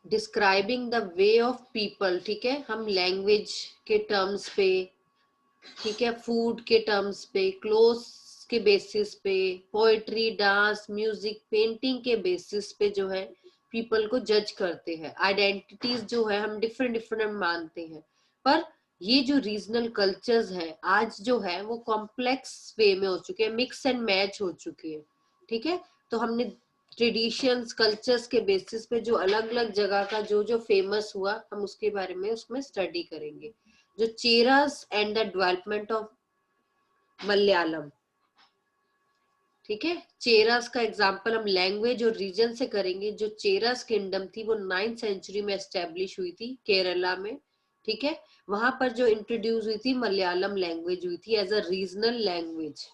Describing the way of people, ठीक है, हम लैंग्वेज के टर्म्स पे, ठीक है, फूड के टर्म्स पे, क्लोथ्स के बेसिस पे, पोएट्री, डांस, म्यूजिक, पेंटिंग के बेसिस पे जो है पीपल को जज करते हैं। आइडेंटिटीज जो है हम डिफरेंट डिफरेंट मानते हैं, पर ये जो रीजनल कल्चर्स है आज जो है वो कॉम्प्लेक्स वे में हो चुके हैं, मिक्स एंड मैच हो चुके हैं, ठीक है। तो हमने ट्रेडिशंस कल्चर्स के बेसिस पे जो अलग अलग जगह का जो जो फेमस हुआ हम उसके बारे में उसमें स्टडी करेंगे। जो Cheras and the development of Malayalam, ठीक है, चेरास का एग्जांपल हम लैंग्वेज और रीजन से करेंगे। जो चेरास किंगडम थी वो 9th सेंचुरी में एस्टेब्लिश हुई थी केरला में, ठीक है। वहां पर जो इंट्रोड्यूस हुई थी मलयालम लैंग्वेज हुई थी एज अ रीजनल लैंग्वेज,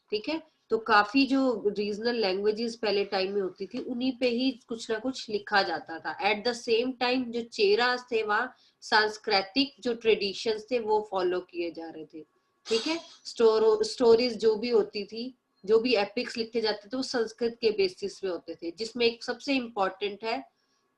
ठीक है। तो काफी जो रीजनल लैंग्वेजेस पहले टाइम में होती थी उन्हीं पे ही कुछ ना कुछ लिखा जाता था। एट द सेम टाइम जो चेरास थे वहाँ सांस्कृतिक जो ट्रेडिशंस थे वो फॉलो किए जा रहे थे, ठीक है। स्टोरीज जो भी होती थी, जो भी एपिक्स लिखे जाते थे वो संस्कृत के बेसिस पे होते थे, जिसमें एक सबसे इम्पोर्टेंट है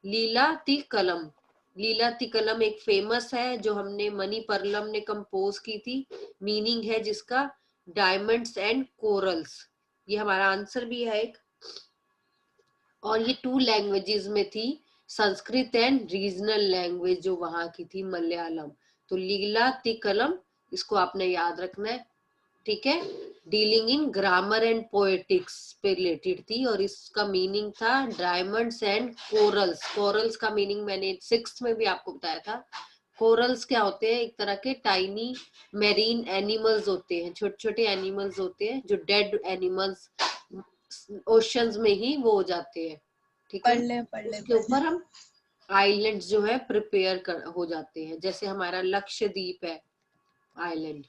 लीला ती कलम। लीला ती कलम एक फेमस है जो हमने मणि परलम ने कंपोज की थी, मीनिंग है जिसका डायमंड्स एंड कोरल्स। ये हमारा आंसर भी है एक। और ये 2 लैंग्वेजेस में थी, संस्कृत एंड रीजनल लैंग्वेज जो वहां की थी मलयालम। तो लीला ती कलम, इसको आपने याद रखना है, ठीक है। Dealing in grammar and poetics पे रिलेटेड थी और इसका मीनिंग था डायमंड्स एंड कोरल्स। कोरल्स का मीनिंग मैंने 6th में भी आपको बताया था। कोरल्स क्या होते हैं, एक तरह के टाइनी मेरीन एनिमल्स होते हैं, छोटे छोटे एनिमल्स होते हैं जो डेड एनिमल्स ओशंस में ही वो हो जाते हैं, ठीक है। उसके पढ़ ले। ऊपर हम आइलैंड्स जो है प्रिपेयर हो जाते हैं, जैसे हमारा लक्षद्वीप है आइलैंड।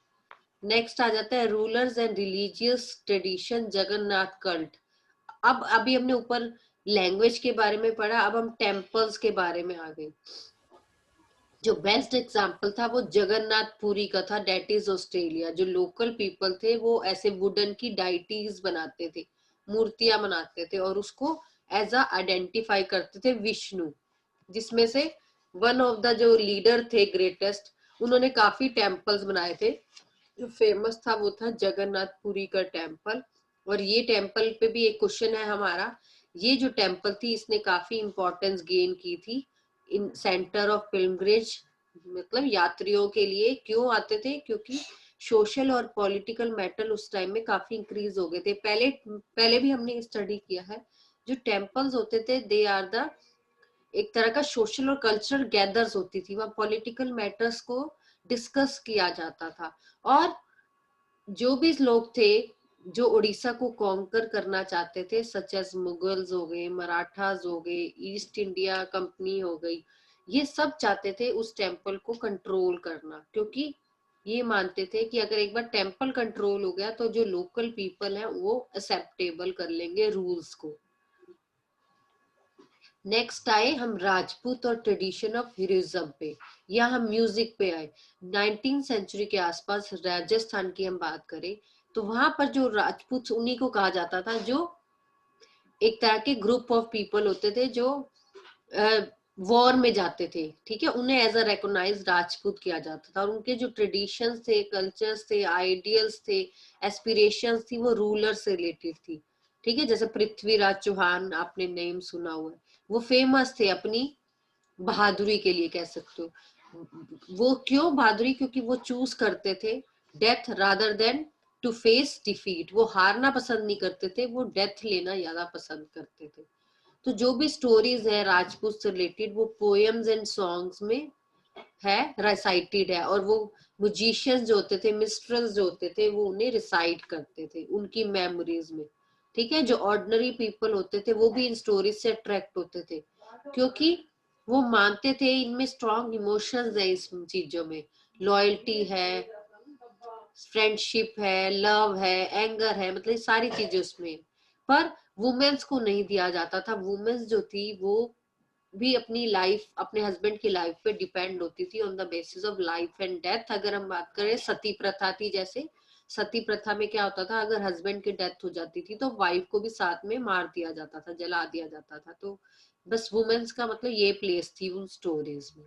नेक्स्ट आ जाता है rulers and religious tradition Jagannath cult. अब अभी हमने ऊपर लैंग्वेज के बारे में पढ़ा, अब हम टेम्पल्स के बारे में आ गए। जो बेस्ट एग्जाम्पल था वो जगन्नाथ पुरी का था, डेट इज ऑस्ट्रेलिया। जो लोकल पीपल थे वो ऐसे वुडन की डाइटीज बनाते थे, मूर्तियां बनाते थे और उसको एज अ आइडेंटिफाई करते थे विष्णु, जिसमें से वन ऑफ द जो लीडर थे ग्रेटेस्ट, उन्होंने काफी टेम्पल्स बनाए थे। जो फेमस था वो था जगन्नाथपुरी का टेम्पल। और ये टेम्पल पे भी एक क्वेश्चन है हमारा, ये जो टेम्पल थी इसने काफी इंपॉर्टेंस गेन की थी इन सेंटर ऑफ पिलग्रिमेज, मतलब यात्रियों के लिए क्यों आते थे, क्योंकि सोशल और पॉलिटिकल मैटर उस टाइम में काफी इंक्रीज हो गए थे। पहले पहले भी हमने स्टडी किया है, जो टेम्पल्स होते थे दे आर द एक तरह का सोशल और कल्चरल गैदर्स होती थी, वहां पॉलिटिकल मैटर्स को डिस्कस किया जाता था। और जो भी लोग थे जो उड़ीसा को कॉन्कर करना चाहते थे, सच एज मुगल्स हो गए, मराठास हो गए, ईस्ट इंडिया कंपनी हो गई, ये सब चाहते थे उस टेम्पल को कंट्रोल करना, क्योंकि ये मानते थे कि अगर एक बार टेम्पल कंट्रोल हो गया तो जो लोकल पीपल है वो एक्सेप्टेबल कर लेंगे रूल्स को। नेक्स्ट आए हम राजपूत और ट्रेडिशन ऑफ हीरोइज्म पे, या हम म्यूजिक पे आए। 19th सेंचुरी के आसपास राजस्थान की हम बात करें तो वहां पर जो राजपूत उन्हीं को कहा जाता था, जो एक तरह के ग्रुप ऑफ पीपल होते थे जो वॉर में जाते थे, ठीक है, उन्हें एज अ रिकॉग्नाइज राजपूत किया जाता था। और उनके जो ट्रेडिशंस थे, कल्चर्स थे, आइडियल्स थे, एस्पिरेशंस थी, वो रूलर से रिलेटेड थी, ठीक है। जैसे पृथ्वीराज चौहान आपने नेम सुना हुआ है, वो फेमस थे अपनी बहादुरी के लिए, कह सकते हो। वो क्यों बहादुरी, क्योंकि वो चूज करते थे death rather than to face defeat. वो हारना पसंद नहीं करते थे, वो डेथ लेना ज्यादा पसंद करते थे। तो जो भी स्टोरीज है राजपूत से रिलेटेड वो पोएम्स एंड सॉन्ग्स में है, रिसाइटेड है। और वो म्यूजिशियंस जो होते थे, मिस्ट्रल्स जो होते थे, वो उन्हें रिसाइट करते थे उनकी मेमोरीज में, ठीक है। जो ऑर्डिनरी पीपल होते थे वो भी इन स्टोरीज से अट्रैक्ट होते थे, क्योंकि वो मानते थे इनमें स्ट्रॉन्ग इमोशंस है, इस चीजों में लॉयल्टी है, फ्रेंडशिप है, लव है, एंगर है, मतलब सारी चीजें उसमें। पर वुमेन्स को नहीं दिया जाता था। वुमेन्स जो थी वो भी अपनी लाइफ, अपने हस्बैंड की लाइफ पे डिपेंड होती थी on the basis of life and death. अगर हम बात करें सती प्रथा थी, जैसे सती प्रथा में क्या होता था, अगर हस्बैंड की डेथ हो जाती थी तो वाइफ को भी साथ में मार दिया जाता था, जला दिया जाता था। तो बस वुमेन्स का मतलब ये प्लेस थी उन स्टोरीज में।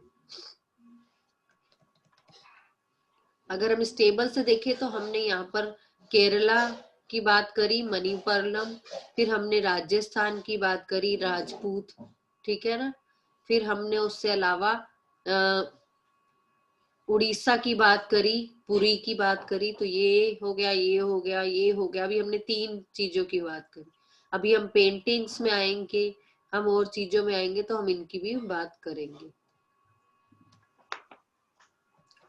अगर हम स्टेबल से देखें तो हमने यहाँ पर केरला की बात करी, मणिपुरम, फिर हमने राजस्थान की बात करी, राजपूत, ठीक है ना। फिर हमने उससे अलावा उड़ीसा की बात करी, पुरी की बात करी। तो ये हो गया, ये हो गया, ये हो गया। अभी हमने 3 चीजों की बात करी। अभी हम पेंटिंग्स में आएंगे, हम और चीजों में आएंगे तो हम इनकी भी बात करेंगे।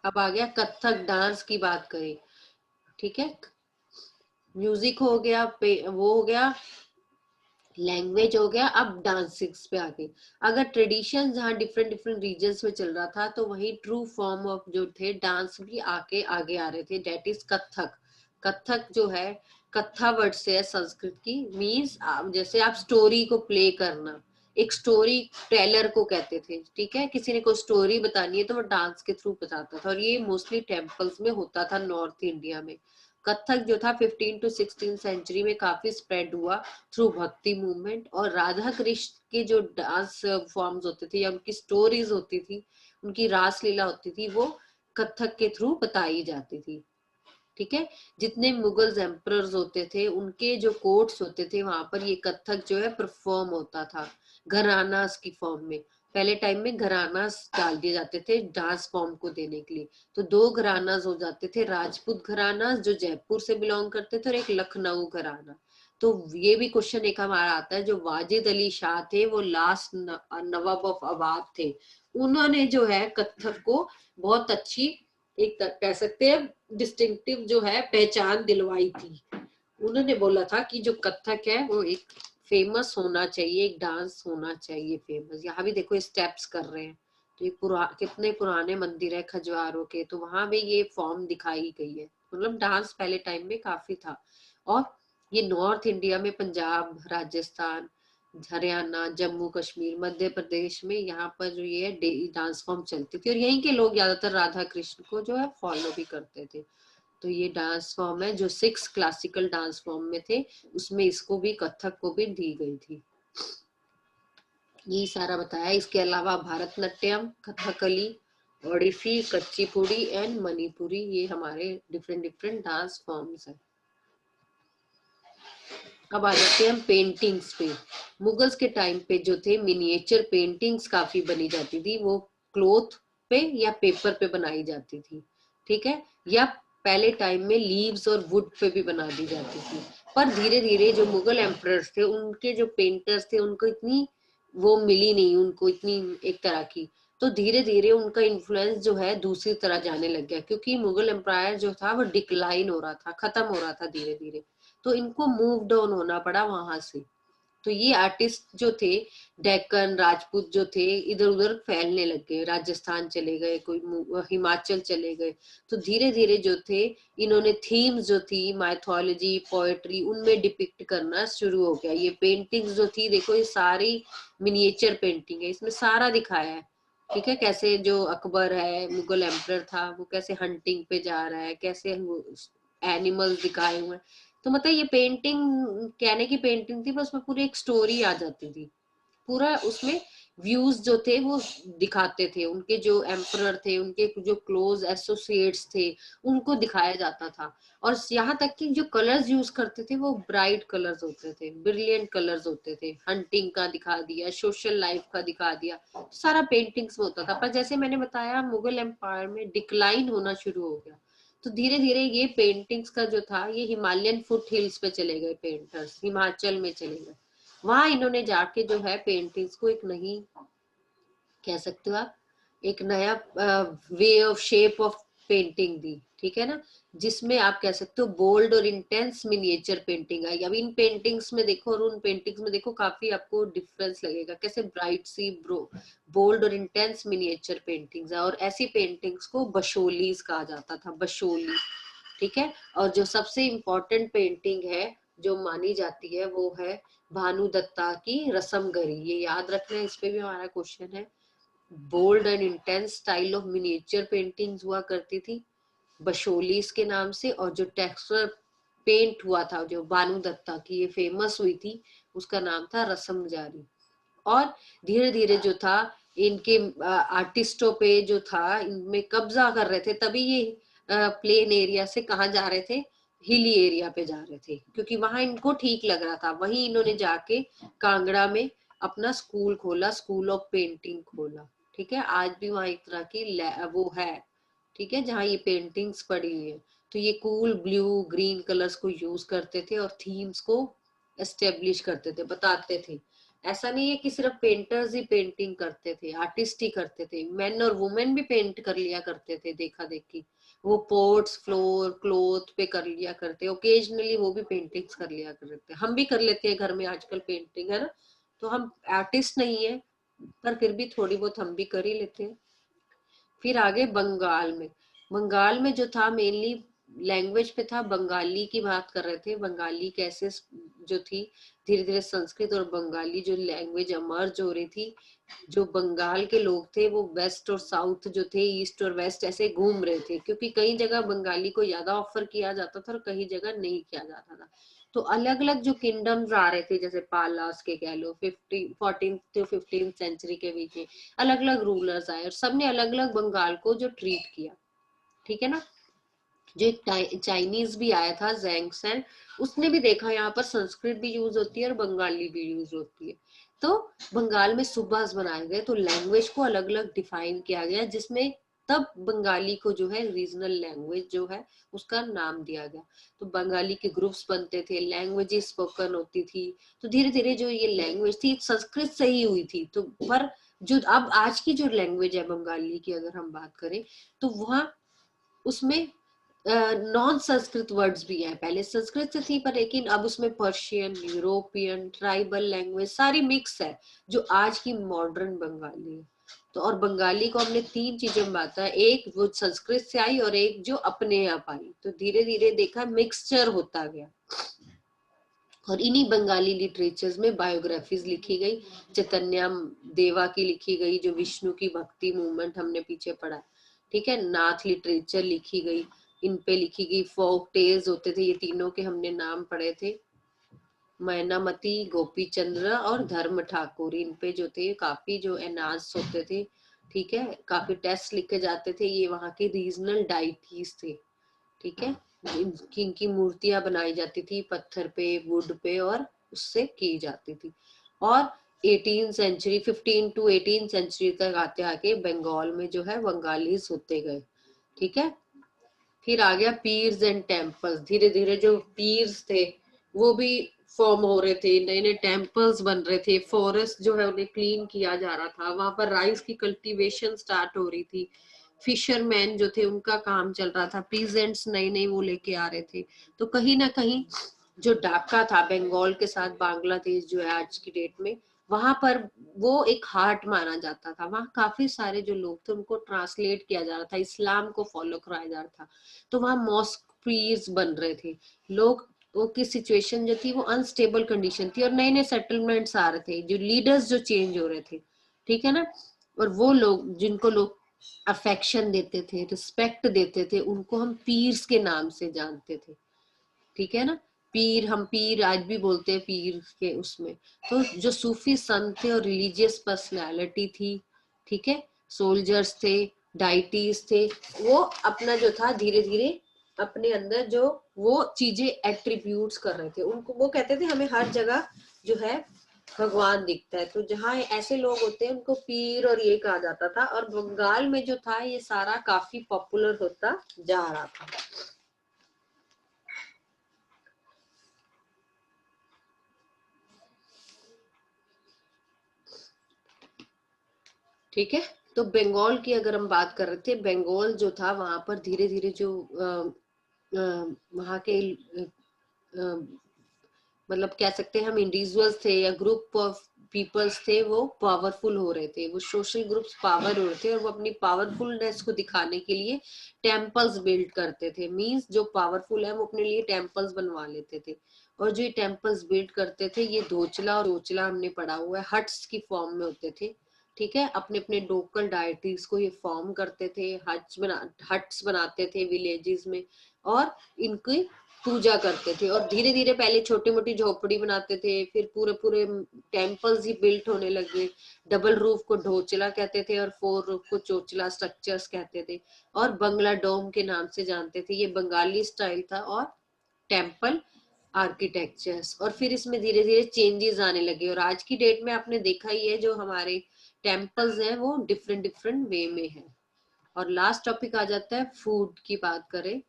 अब आ गया कथक डांस की बात करें, ठीक है। म्यूजिक हो गया, वो हो गया, लैंग्वेज हो गया। अब डांसिंग्स पे आ गई। अगर ट्रेडिशन जहाँ डिफरेंट डिफरेंट रीजन्स में चल रहा था, तो वही ट्रू फॉर्म ऑफ जो थे डांस भी आके आगे आ रहे थे, डेट इज कथक। कथक जो है, कथा वर्ड से है संस्कृत की, मीन्स जैसे आप स्टोरी को प्ले करना, एक स्टोरी टेलर को कहते थे, ठीक है। किसी ने कोई स्टोरी बतानी है तो वो डांस के थ्रू बताता था, और ये मोस्टली टेम्पल्स में होता था नॉर्थ इंडिया में। कथक जो था 15 टू 16 सेंचुरी में काफी स्प्रेड हुआ थ्रू भक्ति मूवमेंट, और राधा कृष्ण के जो डांस फॉर्म्स होते थे या उनकी स्टोरीज होती थी, उनकी रास लीला होती थी, वो कथक के थ्रू बताई जाती थी, ठीक है। जितने मुगल्स एम्परर्स होते थे, उनके जो कोर्ट्स होते थे, वहां पर ये कथक जो है परफॉर्म होता था घरानास की फॉर्म में। पहले टाइम में घरानास डाल दिए जाते थे डांस फॉर्म को देने के लिए। तो 2 घरानास हो जाते थे, राजपूत घरानास जो जयपुर से बिलोंग करते थे, और एक लखनऊ घराना। तो ये भी क्वेश्चन एक हमारा आता है, जो वाजिद अली शाह थे, वो लास्ट नवाब ऑफ अवाध थे, उन्होंने जो है कथक को बहुत अच्छी, एक कह सकते हैं डिस्टिंक्टिव जो है पहचान दिलवाई थी। उन्होंने बोला था कि जो कथक है वो एक फेमस होना चाहिए, एक डांस होना चाहिए फेमस। यहाँ भी देखो स्टेप्स कर रहे हैं, तो ये कितने पुराने मंदिर है खजुआरों के, तो वहां भी ये फॉर्म दिखाई गई है। मतलब डांस पहले टाइम में काफी था। और ये नॉर्थ इंडिया में पंजाब, राजस्थान, हरियाणा, जम्मू कश्मीर, मध्य प्रदेश में यहाँ पर जो ये डांस फॉर्म चलती थी, और यहीं के लोग ज्यादातर राधा कृष्ण को जो है फॉलो भी करते थे। तो ये डांस फॉर्म है जो 6 क्लासिकल डांस फॉर्म में थे, उसमें इसको भी, कथक को भी दी गई थी। ये सारा बताया। इसके अलावा भरतनाट्यम, कथकली, ओडिसी, कच्चीपुड़ी एंड मणिपुरी, ये हमारे डिफरेंट डिफरेंट डांस फॉर्म्स है। अब आ जाते हैं हम पेंटिंग्स पे। मुगल्स के टाइम पे जो थे मिनिएचर पेंटिंग्स काफी बनी जाती थी, वो क्लोथ पे या पेपर पे बनाई जाती थी, ठीक है। या पहले टाइम में लीव्स और वुड पे भी बना दी जाती थी। पर धीरे धीरे जो मुगल एम्परर्स थे, उनके जो पेंटर्स थे, उनको इतनी वो मिली नहीं, उनको इतनी एक तरह की, तो धीरे धीरे उनका इन्फ्लुएंस जो है दूसरी तरह जाने लग गया, क्योंकि मुगल एम्पायर जो था वो डिक्लाइन हो रहा था, खत्म हो रहा था धीरे धीरे। तो इनको मूव डाउन होना पड़ा वहां से। तो ये आर्टिस्ट जो थे, डेक्कन राजपूत जो थे, इधर उधर फैलने लग गए, राजस्थान चले गए, कोई हिमाचल चले गए। तो धीरे धीरे जो थे, इन्होंने थीम्स जो थी माइथोलॉजी, पोएट्री, उनमें डिपिक्ट करना शुरू हो गया। ये पेंटिंग्स जो थी, देखो ये सारी मिनिएचर पेंटिंग है, इसमें सारा दिखाया है, ठीक है। कैसे जो अकबर है, मुगल एम्परर था, वो कैसे हंटिंग पे जा रहा है, कैसे एनिमल्स दिखाए हुए हैं। तो मतलब ये पेंटिंग कहने की पेंटिंग थी, पर उसमें पूरी एक स्टोरी आ जाती थी। पूरा उसमें व्यूज जो थे वो दिखाते थे, उनके जो एम्परर थे, उनके जो क्लोज एसोसिएट्स थे, उनको दिखाया जाता था। और यहाँ तक कि जो कलर्स यूज करते थे वो ब्राइट कलर्स होते थे, ब्रिलियंट कलर्स होते थे। हंटिंग का दिखा दिया, सोशल लाइफ का दिखा दिया, सारा पेंटिंग्स में होता था। पर जैसे मैंने बताया, मुगल एम्पायर में डिक्लाइन होना शुरू हो गया, तो धीरे धीरे ये पेंटिंग्स का जो था, ये हिमालयन फुट हिल्स पे चले गए पेंटर्स, हिमाचल में चले गए। वहां इन्होंने जाके जो है पेंटिंग्स को एक नई, कह सकते हो आप, एक नया way of shape of painting दी, ठीक है ना। जिसमें आप कह सकते हो बोल्ड और इंटेंस मिनिएचर पेंटिंग आई। अब इन पेंटिंग्स में देखो और उन पेंटिंग्स में देखो, काफी आपको डिफरेंस लगेगा, कैसे ब्राइट सी बोल्ड और इंटेंस मिनिएचर पेंटिंग्स है। और ऐसी पेंटिंग्स को बशोलीज कहा जाता था, बशोली, ठीक है। और जो सबसे इम्पोर्टेंट पेंटिंग है जो मानी जाती है, वो है भानु दत्ता की रसमगरी। ये याद रखना है, इस पे भी हमारा क्वेश्चन है। Bold and intense style of miniature paintings हुआ करती थी बशोलीस के नाम से। और जो टेक्सचर पेंट हुआ था जो भानु दत्ता की ये फेमस हुई थी, उसका नाम था रसम जारी। और धीरे धीरे जो था इनके आर्टिस्टों पे जो था इनमें कब्जा कर रहे थे, तभी ये प्लेन एरिया से कहाँ जा रहे थे, हिली एरिया पे जा रहे थे, क्योंकि वहां इनको ठीक लग रहा था। वहीं इन्होंने जाके कांगड़ा में अपना स्कूल खोला, स्कूल ऑफ पेंटिंग खोला। ठीक है, आज भी वहां एक तरह की वो है, ठीक है, जहाँ ये पेंटिंग्स पड़ी हुई है। तो ये कूल ब्लू ग्रीन कलर्स को यूज करते थे और थीम्स को एस्टेब्लिश करते थे, बताते थे। ऐसा नहीं है कि सिर्फ पेंटर्स ही पेंटिंग करते थे, आर्टिस्ट ही करते थे, मेन और वुमेन भी पेंट कर लिया करते थे, देखा देखी। वो पोर्ट्स फ्लोर क्लोथ पे कर लिया करते, ओकेजनली वो भी पेंटिंग्स कर लिया करते। हम भी कर लेते हैं घर में आजकल पेंटिंग, है ना। तो हम आर्टिस्ट नहीं है, पर फिर भी थोड़ी बहुत हम भी कर ही लेते हैं। फिर आगे बंगाल में, बंगाल में जो था मेनली लैंग्वेज पे था, बंगाली की बात कर रहे थे। बंगाली कैसे जो थी, धीरे धीरे संस्कृत और बंगाली जो लैंग्वेज अमर्ज हो रही थी। जो बंगाल के लोग थे वो वेस्ट और साउथ जो थे, ईस्ट और वेस्ट ऐसे घूम रहे थे, क्योंकि कई जगह बंगाली को ज्यादा ऑफर किया जाता था और कई जगह नहीं किया जाता था। तो अलग अलग जो किंगडम्स आ रहे थे, जैसे पालास के कह लो, 14th to 15th सेंचुरी के बीच में अलग अलग रूलर्स आए और सबने अलग अलग बंगाल को जो ट्रीट किया, ठीक है ना। जो एक चाइनीज भी आया था जैंगसन, उसने भी देखा यहाँ पर संस्कृत भी यूज होती है और बंगाली भी यूज होती है। तो बंगाल में सुबास बनाए गए, तो लैंग्वेज को अलग अलग डिफाइन किया गया, जिसमें तब बंगाली को जो है रीजनल लैंग्वेज जो है उसका नाम दिया गया। तो बंगाली के ग्रुप्स बनते थे, लैंग्वेजेस स्पोकन होती थी। तो धीरे धीरे जो ये लैंग्वेज थी संस्कृत से ही हुई थी, तो पर जो अब आज की जो लैंग्वेज है बंगाली की अगर हम बात करें, तो वहाँ उसमें नॉन संस्कृत वर्ड्स भी हैं। पहले संस्कृत से थी, पर लेकिन अब उसमें पर्शियन, यूरोपियन, ट्राइबल लैंग्वेज सारी मिक्स है, जो आज की मॉडर्न बंगाली है। तो और बंगाली को हमने तीन चीजों में बांटा है, एक वो संस्कृत से आई और एक जो अपने आप आई। तो धीरे धीरे देखा मिक्सचर होता गया। और इन्हीं बंगाली लिटरेचर्स में बायोग्राफीज लिखी गई। चैतन्य देवा की लिखी गई, जो विष्णु की भक्ति मूवमेंट हमने पीछे पढ़ा, ठीक है। नाथ लिटरेचर लिखी गई, इन पे लिखी गई। फोक टेल्स होते थे, ये तीनों के हमने नाम पढ़े थे, मैनामती, गोपी चंद्र और धर्म ठाकुर। इन पे जो थे काफी जो एनाज होते थे, ठीक है, काफी टेस्ट लिखे जाते थे। ये वहाँ के रीजनल डाइटीज थे, ठीक है। इनकी मूर्तियां बनाई जाती थी पत्थर पे, वुड पे, और उससे की जाती थी। और 18th सेंचुरी 15 to 18 सेंचुरी तक आते आके बंगाल में जो है बंगालीज होते गए, ठीक है। फिर आ गया पीर्स एंड टेम्पल्स। धीरे धीरे जो पीर्स थे वो भी फॉर्म हो रहे थे, नए नए टेम्पल्स बन रहे थे, फॉरेस्ट जो है उन्हें क्लीन किया जा रहा था, वहां पर राइस की कल्टीवेशन स्टार्ट हो रही थी। फिशरमैन जो थे उनका काम चल रहा था, प्रीजेंट्स नई नई वो लेके आ रहे थे। तो कहीं ना कहीं जो ढाका था बंगाल के साथ बांग्लादेश जो है आज की डेट में, वहां पर वो एक हार्ट माना जाता था। वहां काफी सारे जो लोग थे उनको ट्रांसलेट किया जा रहा था, इस्लाम को फॉलो कराया जा रहा था। तो वहां मॉस्क पीर्स बन रहे थे लोग। वो की सिचुएशन जो थी वो अनस्टेबल कंडीशन थी और नए नए सेटलमेंट्स आ रहे थे, जो लीडर्स जो चेंज हो रहे थे, ठीक है ना। और वो लोग जिनको लोग अफेक्शन देते थे, रिस्पेक्ट देते थे, उनको हम पीर्स के नाम से जानते थे, ठीक है ना। पीर, हम पीर आज भी बोलते हैं पीर के उसमें। तो जो सूफी संत थे और रिलीजियस पर्सनालिटी थी, ठीक है, सोल्जर्स थे, डाइटीज थे, वो अपना जो था धीरे धीरे अपने अंदर जो वो चीजें एट्रीब्यूट्स कर रहे थे, उनको वो कहते थे हमें हर जगह जो है भगवान दिखता है। तो जहाँ ऐसे लोग होते हैं उनको पीर और ये कहा जाता था। और बंगाल में जो था ये सारा काफी पॉपुलर होता जा रहा था। ठीक है। तो बंगाल की अगर हम बात कर रहे थे, बंगाल जो था वहां पर धीरे धीरे जो वहां के मतलब कह सकते हैं हम इंडिविजुअल्स थे या ग्रुप ऑफ पीपल्स थे, वो पावरफुल हो रहे थे, वो सोशल ग्रुप्स पावर हो रहे थे, और वो अपनी पावरफुलनेस को दिखाने के लिए टेम्पल्स बिल्ड करते थे। मींस जो पावरफुल है वो अपने लिए टेम्पल्स बनवा लेते थे। और जो ये टेम्पल्स बिल्ड करते थे ये धोचला और ओचला हमने पढ़ा हुआ है, हट्स की फॉर्म में होते थे, ठीक है। अपने अपने लोकल डायटीज को ये फॉर्म करते थे, हट्स बनाते थे विलेजेस में। और इनकी पूजा करते थे। और धीरे धीरे पहले छोटी मोटी झोपड़ी बनाते थे, फिर पूरे पूरे टेम्पल्स ही बिल्ट होने लगे। डबल रूफ को ढोचला कहते थे और 4 रूफ को चोचला स्ट्रक्चर्स कहते थे, और बंगला डोम के नाम से जानते थे। ये बंगाली स्टाइल था और टेम्पल आर्किटेक्चर्स। और फिर इसमें धीरे धीरे चेंजेस आने लगे, और आज की डेट में आपने देखा ही है जो हमारे टेम्पल्स हैं वो डिफरेंट डिफरेंट वे में है। और लास्ट टॉपिक आ जाता है फूड की बात करें,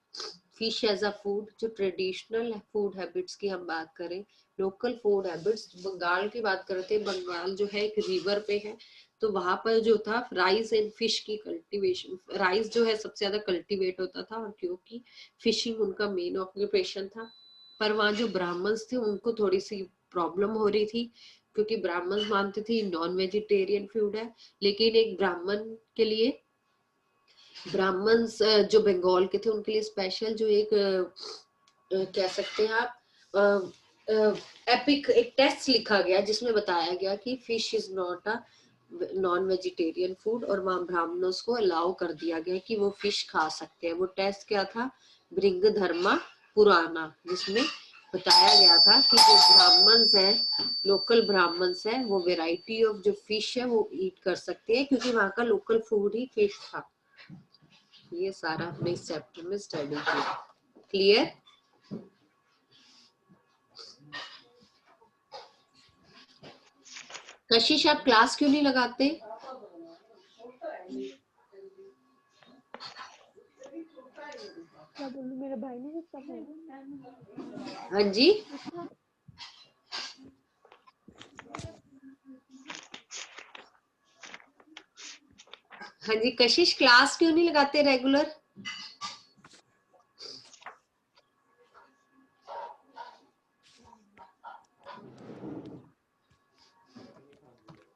फिश एज अ फूड। जो ट्रेडिशनल फूड हैबिट्स की हम बात करें, लोकल फूड हैबिट्स, बंगाल की बात करते हैं। बंगाल जो है एक रिवर पे है, तो वहां पर जो था राइस एंड फिश की कल्टीवेशन, राइस जो है सबसे ज्यादा कल्टीवेट होता था, और क्योंकि फिशिंग उनका मेन ऑक्यूपेशन था। पर वहाँ जो ब्राह्मण्स थे उनको थोड़ी सी प्रॉब्लम हो रही थी, क्योंकि ब्राह्मण मानते थे नॉन वेजिटेरियन फूड है। लेकिन एक ब्राह्मण के लिए, ब्राह्मण जो बंगाल के थे उनके लिए स्पेशल जो एक कह सकते हैं आप एपिक एक टेस्ट लिखा गया, जिसमें बताया गया कि fish is not a non vegetarian food, और वहां ब्राह्मणों को अलाउ कर दिया गया कि वो फिश खा सकते हैं। वो टेस्ट क्या था, ब्रिंग धर्मा पुराना, जिसमें बताया गया था कि जो ब्राह्मण्स है, लोकल ब्राह्मण्स है, वो वेराइटी ऑफ जो फिश है वो ईट कर सकते हैं, क्योंकि वहां का लोकल फूड ही फिश था। ये सारा हमने इस चैप्टर में स्टडी किया। क्लियर? कशिश आप क्लास क्यों नहीं लगाते? क्या बोलूं, मेरा भाई नहीं सकता। हाँ जी, हाँ जी, कशिश क्लास क्यों नहीं लगाते रेगुलर?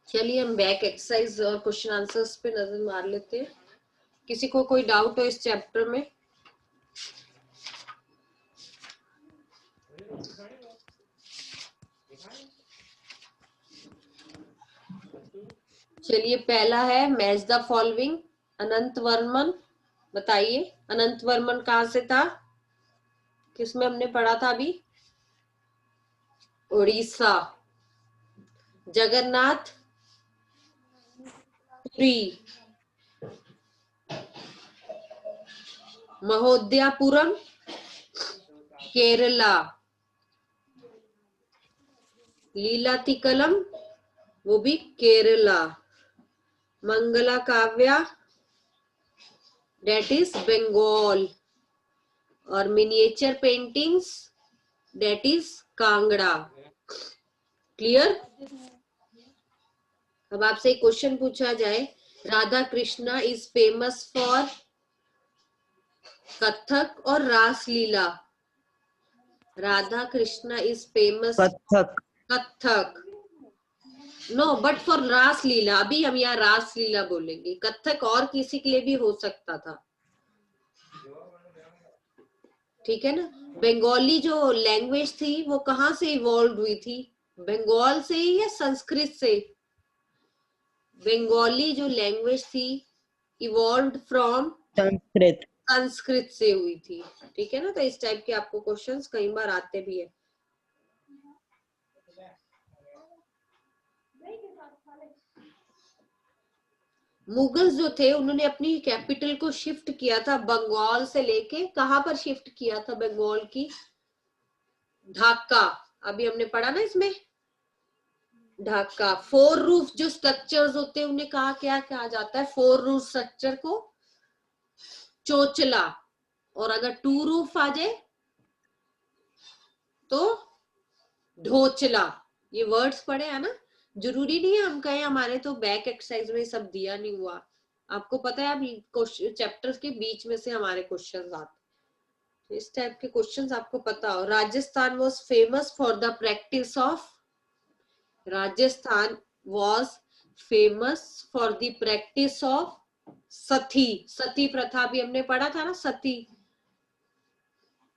चलिए हम बैक एक्सरसाइज और क्वेश्चन आंसर्स पे नजर मार लेते हैं। किसी को कोई डाउट हो इस चैप्टर में? चलिए पहला है मैच द फॉलोइंग। अनंत वर्मन, बताइए अनंत वर्मन कहाँ से था, किसमें हमने पढ़ा था अभी? उड़ीसा। जगन्नाथ पुरी, महोदयापुरम केरला, लीलातिकलम वो भी केरला, मंगला काव्या डेट इज बंगाल, और miniature paintings that is Kangra. Clear? अब आपसे एक क्वेश्चन पूछा जाए, Radha Krishna is famous for Kathak और Raslila. Radha Krishna is famous Kathak. Kathak, no but for Raslila, अभी हम यहाँ रासलीला बोलेंगे। कथक और किसी के लिए भी हो सकता था, ठीक है ना। बंगाली जो लैंग्वेज थी वो कहाँ से इवॉल्व हुई थी, बंगाल से ही या संस्कृत से? बंगाली जो लैंग्वेज थी इवॉल्व फ्रॉम संस्कृत। संस्कृत से हुई थी, ठीक है ना। तो इस टाइप के आपको क्वेश्चंस कई बार आते भी है। मुगल्स जो थे उन्होंने अपनी कैपिटल को शिफ्ट किया था बंगाल से लेके, कहां पर शिफ्ट किया था बंगाल की? ढाका। अभी हमने पढ़ा ना इसमें, ढाका। 4 रूफ जो स्ट्रक्चर्स होते हैं उन्हें कहा क्या कहा जाता है? 4 रूफ स्ट्रक्चर को चोचला, और अगर 2 रूफ आ जाए तो ढोचला। ये वर्ड्स पढ़े है ना, जरूरी नहीं है हम कहें हमारे तो बैक एक्सरसाइज में सब दिया नहीं हुआ। आपको पता है अब चैप्टर्स के बीच में से हमारे क्वेश्चंस आते, इस टाइप के क्वेश्चंस आपको पता हो। Rajasthan was famous for the practice of, Rajasthan was famous for the practice of sati. Sati प्रथा भी हमने पढ़ा था ना। सती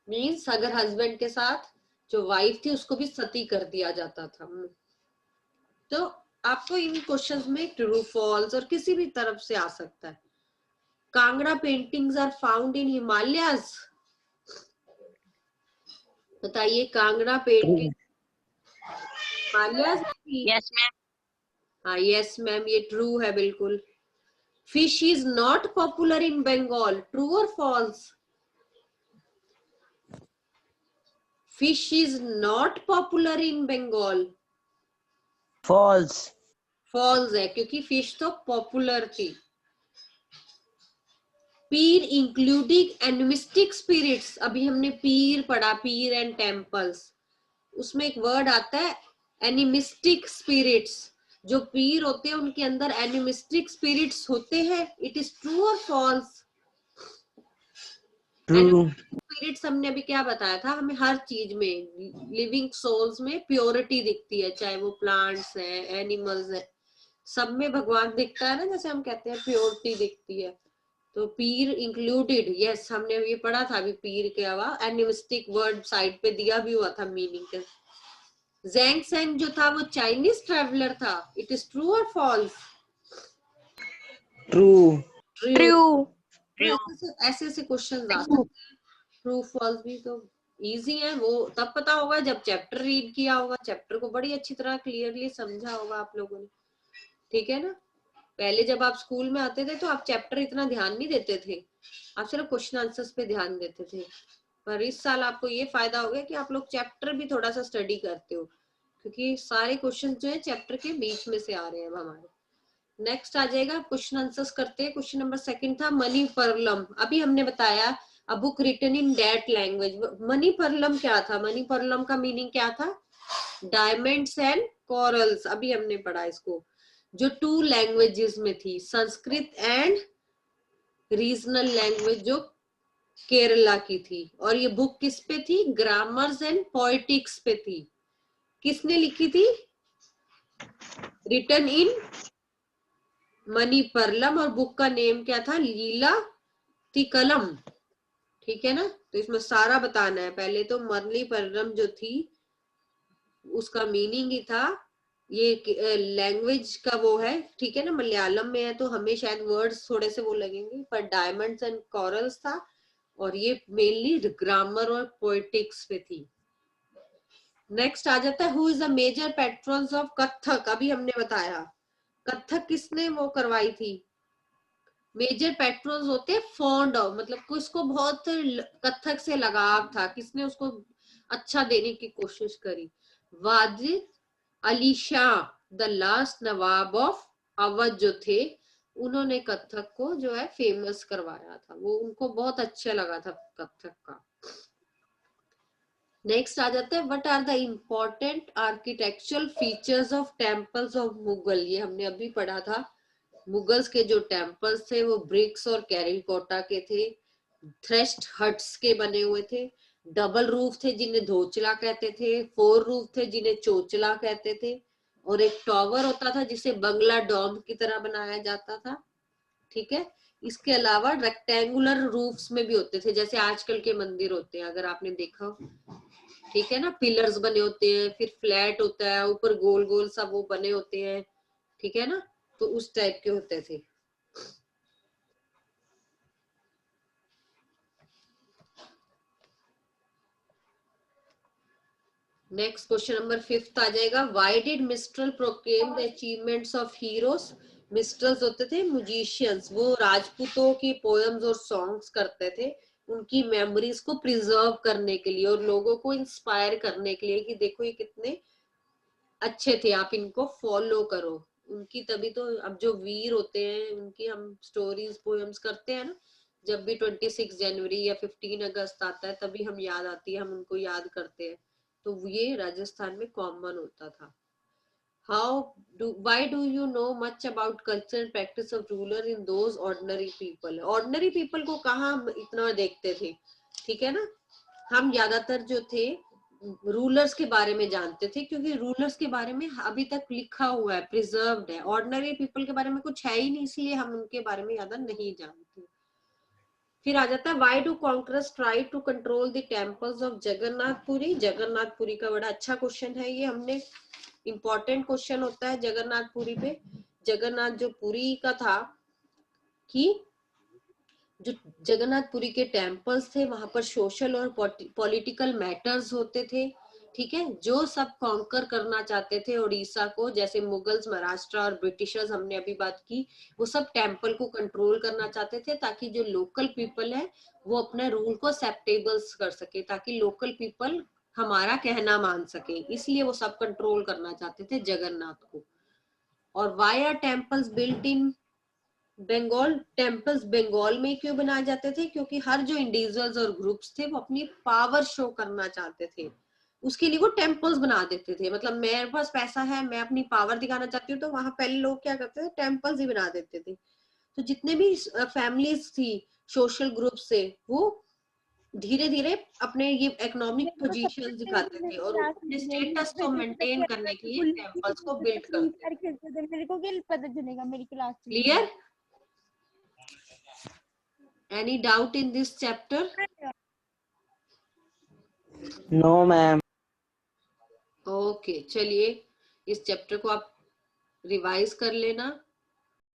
मीन्स अगर हस्बैंड के साथ जो वाइफ थी उसको भी सती कर दिया जाता था। तो आपको इन क्वेश्चंस में ट्रू फॉल्स और किसी भी तरफ से आ सकता है। Kangra paintings are found in Himalayas. बताइए, Kangra painting True. Malya ji? Yes, ma'am. हाँ यस मैम, ये ट्रू है बिल्कुल। Fish is not popular in Bengal, true और false? Fish is not popular in Bengal, False. False है, क्योंकि फिश तो पॉपुलर थी। पीर इंक्लूडिंग एनिमिस्टिक स्पिरिट्स, अभी हमने पीर पढ़ा, पीर एंड टेम्पल्स, उसमें एक वर्ड आता है एनिमिस्टिक स्पिरिट्स। जो पीर होते हैं उनके अंदर एनिमिस्टिक स्पिरिट्स होते हैं, इट इज ट्रू और फॉल्स? True. स्पिरिट्स हमने अभी क्या बताया था, हमें हर चीज में, लिविंग सोल्स में प्योरिटी दिखती है, चाहे वो प्लांट्स है, एनिमल्स है, सब में भगवान दिखता है ना, जैसे हम कहते हैं प्योरिटी दिखती है। तो पीर इंक्लूडेड, यस, हमने ये पढ़ा था अभी, पीर के अलावा एनिमिस्टिक वर्ड साइड पे दिया भी हुआ था मीनिंग के। ज़ैंग सेंग जो था वो चाइनीज ट्रेवलर था, इट इज ट्रू और फॉल्स? True. ट्रू। True. ऐसे ऐसे क्वेश्चन आ सकते हैं, ट्रू फॉल्स भी तो इजी है, वो तब पता होगा जब चैप्टर रीड किया होगा, चैप्टर को बड़ी अच्छी तरह क्लियरली समझा होगा आप लोगों ने, ठीक है ना। पहले जब आप स्कूल में आते थे तो आप चैप्टर इतना ध्यान नहीं देते थे, आप सिर्फ क्वेश्चन आंसर्स पे ध्यान देते थे। पर इस साल आपको ये फायदा हो गया कि आप लोग चैप्टर भी थोड़ा सा स्टडी करते हो, क्योंकि सारे क्वेश्चन जो है चैप्टर के बीच में से आ रहे हैं हमारे। नेक्स्ट आ जाएगा, क्वेश्चन आंसर्स करते हैं। क्वेश्चन नंबर सेकंड था मनी परलम, अभी हमने बताया a book written in that language. Manipravalam क्या था? मनी परलम का मीनिंग क्या था? डायमंड्स एंड कोरल्स, अभी हमने पढ़ा इसको, जो 2 लैंग्वेजेस में थी, संस्कृत एंड रीजनल लैंग्वेज जो केरला की थी। और ये बुक किस पे थी? ग्रामर्स एंड पोएटिक्स पे थी। किसने लिखी थी? रिटन इन मणिपर्लम, और बुक का नेम क्या था? लीला तिकलम, ठीक है ना। तो इसमें सारा बताना है। पहले तो मणिपर्लम जो थी उसका मीनिंग ही था, ये लैंग्वेज का वो है, ठीक है ना, मलयालम में है तो हमें शायद वर्ड्स थोड़े से वो लगेंगे, पर डायमंड्स एंड कोरल्स था, और ये मेनली ग्रामर और पोएटिक्स पे थी। नेक्स्ट आ जाता है, who is the major patrons of Kathak, अभी हमने बताया कथक किसने वो करवाई थी। मेजर पैट्रॉन्स होते हैं फॉन्ड ऑफ, मतलब किसको बहुत कथक से लगाव था, किसने उसको अच्छा देने की कोशिश करी। Wajid Ali Shah, the last Nawab of Awadh जो थे, उन्होंने कथक को जो है फेमस करवाया था, वो उनको बहुत अच्छा लगा था कथक का। नेक्स्ट आ जाता है, what are the important architectural features of temples of Mughal, ये हमने अभी पढ़ा था। मुगल्स के जो टेम्पल्स थे वो ब्रिक्स और टेराकोटा के थे, थ्रेस्ड हट्स के बने हुए थे, डबल रूफ थे जिन्हें धोचला कहते थे, 4 रूफ थे जिन्हें चोचला कहते थे, और एक टॉवर होता था जिसे बंगला डोम की तरह बनाया जाता था, ठीक है। इसके अलावा रेक्टेंगुलर रूफ्स में भी होते थे, जैसे आजकल के मंदिर होते हैं, अगर आपने देखा हो, ठीक है ना, पिलर्स बने होते हैं, फिर फ्लैट होता है, ऊपर गोल गोल सब वो बने होते हैं, ठीक है ना, तो उस टाइप के होते थे। नेक्स्ट क्वेश्चन नंबर 5 आ जाएगा, why did minstrel proclaim the achievements of heroes. Minstrels होते थे म्यूजिशियंस, वो राजपूतों की पोएम्स और सॉन्ग्स करते थे उनकी मेमोरीज को प्रिजर्व करने के लिए और लोगों को इंस्पायर करने के लिए कि देखो ये कितने अच्छे थे, आप इनको फॉलो करो उनकी। तभी तो अब जो वीर होते हैं उनकी हम स्टोरीज पोएम्स करते हैं ना, जब भी 26 जनवरी या 15 अगस्त आता है तभी हम याद आती है, हम उनको याद करते हैं। तो ये राजस्थान में कॉमन होता था। Why do you know much about culture and practice of ruler in those ordinary people? Ordinary people को कहाँ हम इतना देखते थे, ठीक है ना। हम ज्यादातर जो थे रूलर्स के बारे में जानते थे, क्योंकि रूलर्स के बारे में अभी तक लिखा हुआ है, प्रिजर्व्ड है। ऑर्डिनरी पीपल के बारे में कुछ है ही नहीं, इसलिए हम उनके बारे में ज्यादा नहीं जानते। फिर आ जाता है, why do conquerors try to control the temples of Jagannathpuri. Jagannathpuri का बड़ा अच्छा क्वेश्चन है ये, हमने इंपॉर्टेंट क्वेश्चन होता है जगन्नाथपुरी पे। जगन्नाथ जो पुरी का था कि जो जगन्नाथपुरी के टेम्पल्स थे वहां पर सोशल और पॉलिटिकल मैटर्स होते थे, ठीक है। जो सब कॉन्कर करना चाहते थे उड़ीसा को, जैसे मुगल्स, महाराष्ट्र और ब्रिटिशर्स हमने अभी बात की, वो सब टेम्पल को कंट्रोल करना चाहते थे ताकि जो लोकल पीपल है वो अपने रूल को एक्सेप्टेबल कर सके, ताकि लोकल पीपल हमारा कहना मान सके, इसलिए वो सब कंट्रोल करना चाहते थे जगन्नाथ को। और why are temples built in Bengal? Temples Bengal में क्यों बनाए जाते थे? क्योंकि हर जो इंडिविजुअल्स और ग्रुप्स थे वो अपनी पावर शो करना चाहते थे, उसके लिए वो टेम्पल्स बना देते थे। मतलब मेरे पास पैसा है, मैं अपनी पावर दिखाना चाहती हूँ, तो वहां पहले लोग क्या करते थे, टेम्पल्स ही बना देते थे। तो जितने भी फैमिलीज थी, सोशल ग्रुप से, वो धीरे धीरे अपने ये इकोनॉमिक मेरे को पोजीशन सबसे दिखाते थे और क्लास अपने मेरी स्टेटस को मेंटेन करने के लिए टेम्पल्स को बिल्ड फ्री करते फायर थे। खेलते थे, मेरे को क्या पता चलेगा मेरी क्लास चल clear? Any doubt in this chapter? रही है। No, ma'am. ओके, चलिए इस चैप्टर को आप रिवाइज कर लेना।